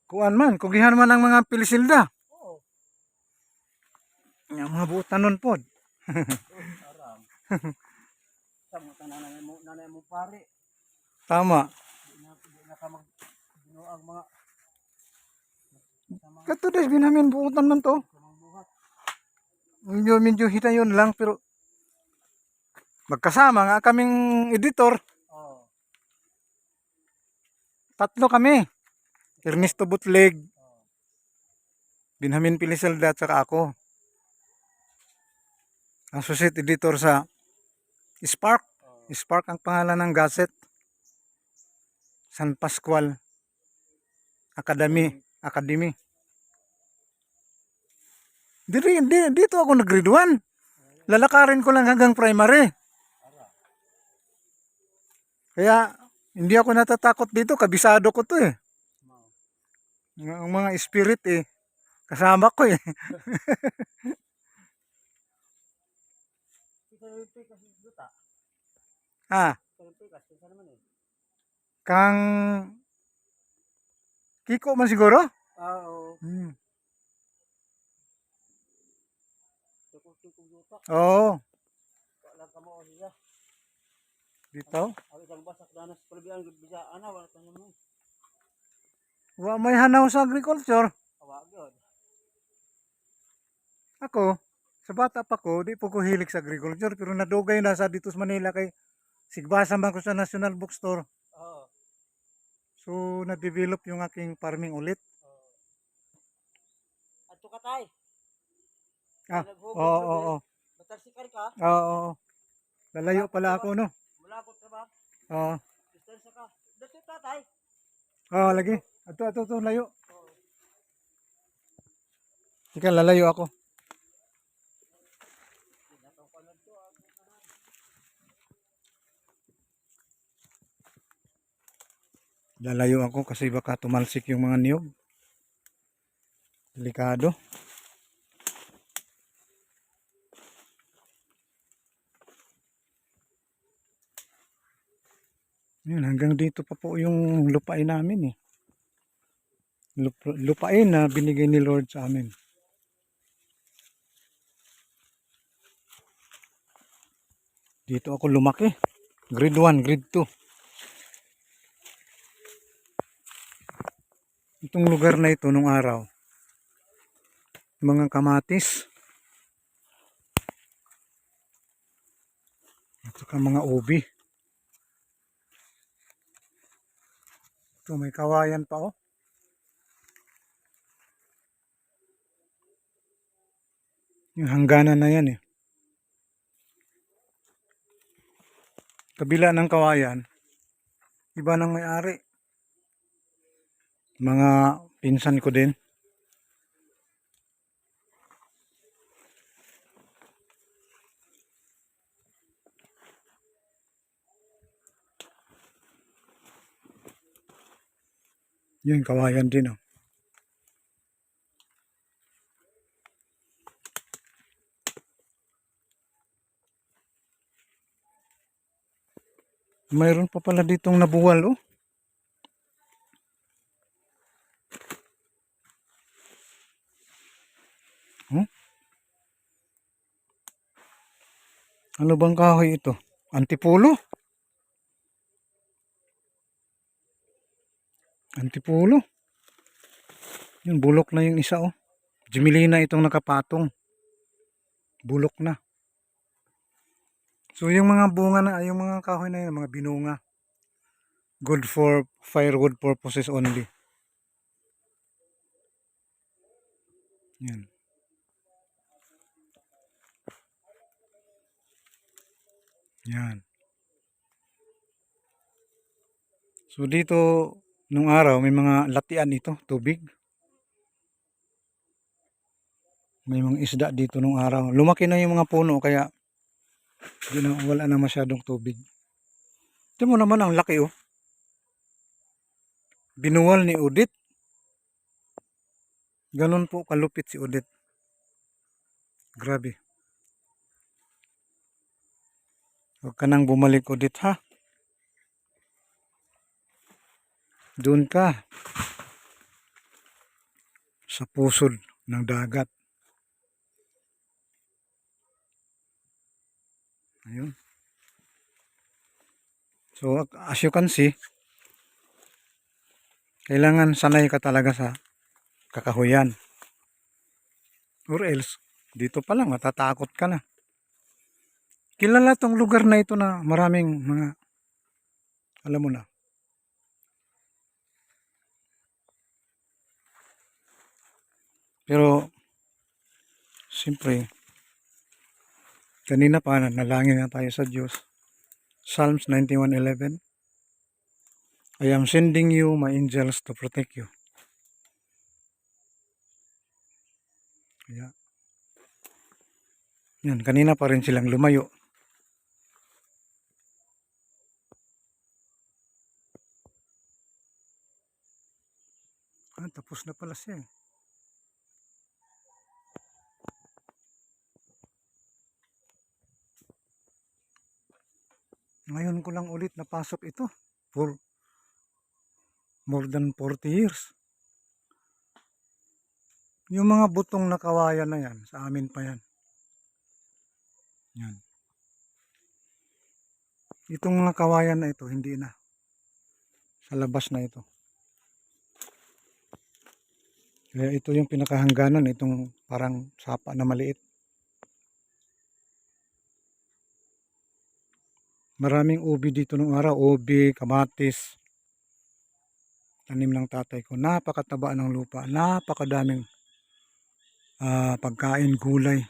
Kuan man, kugihan man ang mga pilisilda. Oo. Yang mga buutan nun pod. Aram. Tama ka nanay mo pare. Tama. Di na ka mag ang mga Kato des binamin buutan man to. buhat. Medyo hitayon lang pero magkasama nga kaming editor. Oo. Tatlo kami. Ernesto Butleg, Benjamin Piliselda at saka ako. Associate editor sa Spark. Spark ang pangalan ng gazette. San Pascual Academy. Dito ako nag-grade 1. Lalakarin ko lang hanggang primary. Kaya hindi ako natatakot dito. Kabisado ko to eh. Ang mga spirit eh. Kasama ko eh. Ha? Kang Kiko man siguro? Oo. Oo. Wala ka mo siya. Dito? Ang isang basak danas palabian gud bisa ana wala ta mo. Wa may hanaw sa agriculture. Awa gyud. Ako, sa bata pa ko, di po ko hilig sa agriculture pero nadugay na sa dito sa Manila kay sigbasa man ko sa National Bookstore. Oo. So na-develop yung aking farming ulit. Adto ka tay. Oo. Batarsikar ka? Oo. Lalayo pala ako no. Wala ko trabaho. Oo. Distansya ka. Dito tatay. Oo, lagi. Ato, layo. Ika, lalayo ako. Lalayo ako kasi baka tumalsik yung mga niyog. Delikado. Yun, hanggang dito pa po yung lupain namin eh. Lupain na binigay ni Lord sa amin. Dito ako lumaki. Grade 1, grade 2. Itong lugar na ito nung araw. Mga kamatis. At saka mga ubi. Ito may kawayan pa oh. Yung hangganan na yan eh. Kabila ng kawayan, iba nang may-ari. Mga pinsan ko din. Yun, kawayan din oh. Mayroon pa pala ditong nabuwal oh. Huh? Ano bang kahoy ito? Antipolo? Antipolo? Yun, bulok na yung isa oh. Jimilina itong nakapatong. Bulok na. So yung mga bunga na, yung mga kahoy na yun, mga binunga. Good for firewood purposes only. Yan. Yan. So dito, nung araw, may mga latian ito, tubig. May mga isda dito nung araw. Lumaki na yung mga puno, kaya wala na masyadong tubig. Ito mo naman ang laki oh. Binuwal ni Udit. Ganon po kalupit si Udit. Grabe. Huwag ka nang bumalik Udit ha. Doon ka sa pusod ng dagat. Ayun. So, as you can see, kailangan sanay ka talaga sa kakahuyan. Or else, dito pa lang, matatakot ka na. Kilala tong lugar na ito na maraming mga, alam mo na. Pero, siyempre, kanina pa, nalangin na tayo sa Diyos. Psalms 91:11. I am sending you my angels to protect you. Kaya, yan, kanina pa rin silang lumayo. Tapos na pala siya. Ngayon ko lang ulit napasok ito for more than 40 years. Yung mga butong na kawayan na yan, sa amin pa yan. Yan. Itong mga kawayan na ito, hindi na. Sa labas na ito. Kaya ito yung pinakahangganan, itong parang sapa na maliit. Maraming ubi dito nung araw, ubi, kamatis. Tanim ng tatay ko. Napakataba ng lupa, napakadaming pagkain, gulay.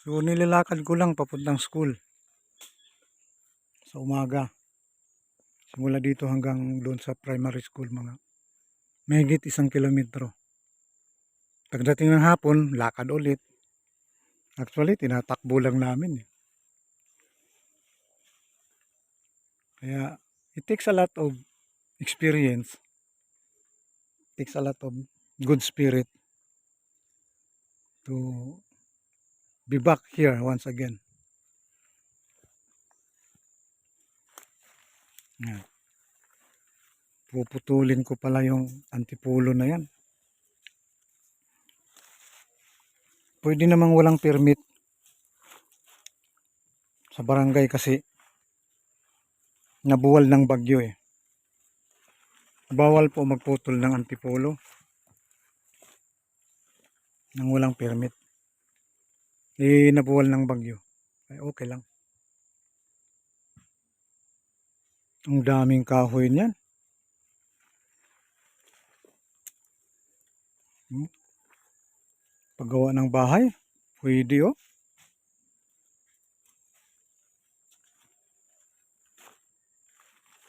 So nilalakad ko lang papuntang school sa umaga. Simula dito hanggang doon sa primary school, mga mahigit 1 kilometro. Pagdating ng hapon, lakad ulit. Actually, tinatakbo lang namin. Kaya, it takes a lot of experience. It takes a lot of good spirit to be back here once again. Yan. Puputulin ko pala yung antipulo na yan. Pwede namang walang permit sa barangay kasi nabuwal ng bagyo eh. Bawal po magputol ng antipulo nang walang permit. Nabuwal ng bagyo. Ay okay lang. Ang daming kahoy niyan. Paggawa ng bahay, pwede oh.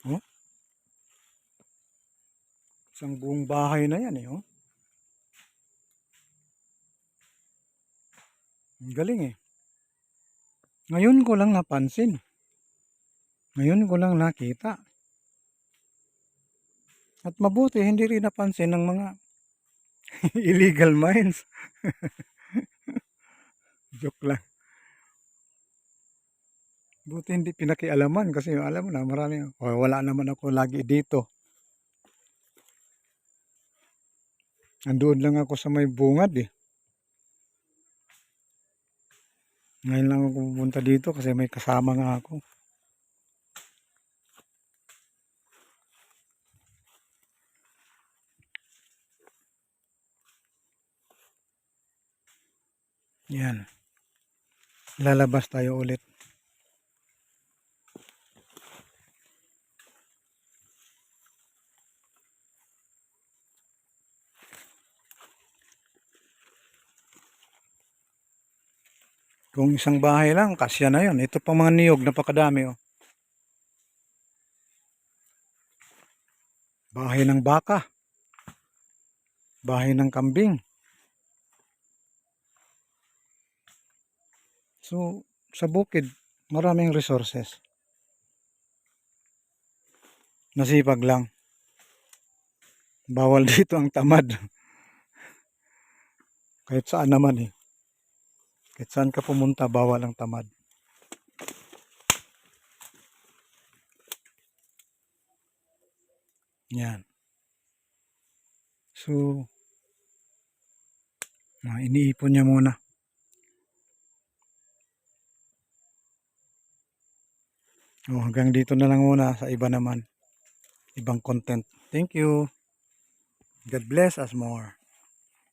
Oh. Isang buong bahay na yan eh oh. Ang galing eh. Ngayon ko lang napansin. Ngayon ko lang nakita. At mabuti hindi rin napansin ng mga illegal mines. Joke lang. Buti hindi pinakialaman kasi alam mo na marami. Wala naman ako lagi dito. Andoon lang ako sa may bungad eh. Ngayon lang ako pupunta dito kasi may kasama nga ako. Yan. Lalabas tayo ulit. Kung isang bahay lang, kasya na yun. Ito pang mga niyog, napakadami oh. Bahay ng baka. Bahay ng kambing. So, sa bukid, maraming resources. Nasipag lang. Bawal dito ang tamad. Kahit saan naman eh. Kahit saan ka pumunta, bawal ang tamad. Yan. So, iniipon niya muna. Hanggang dito na lang muna, sa iba naman. Ibang content. Thank you. God bless us more.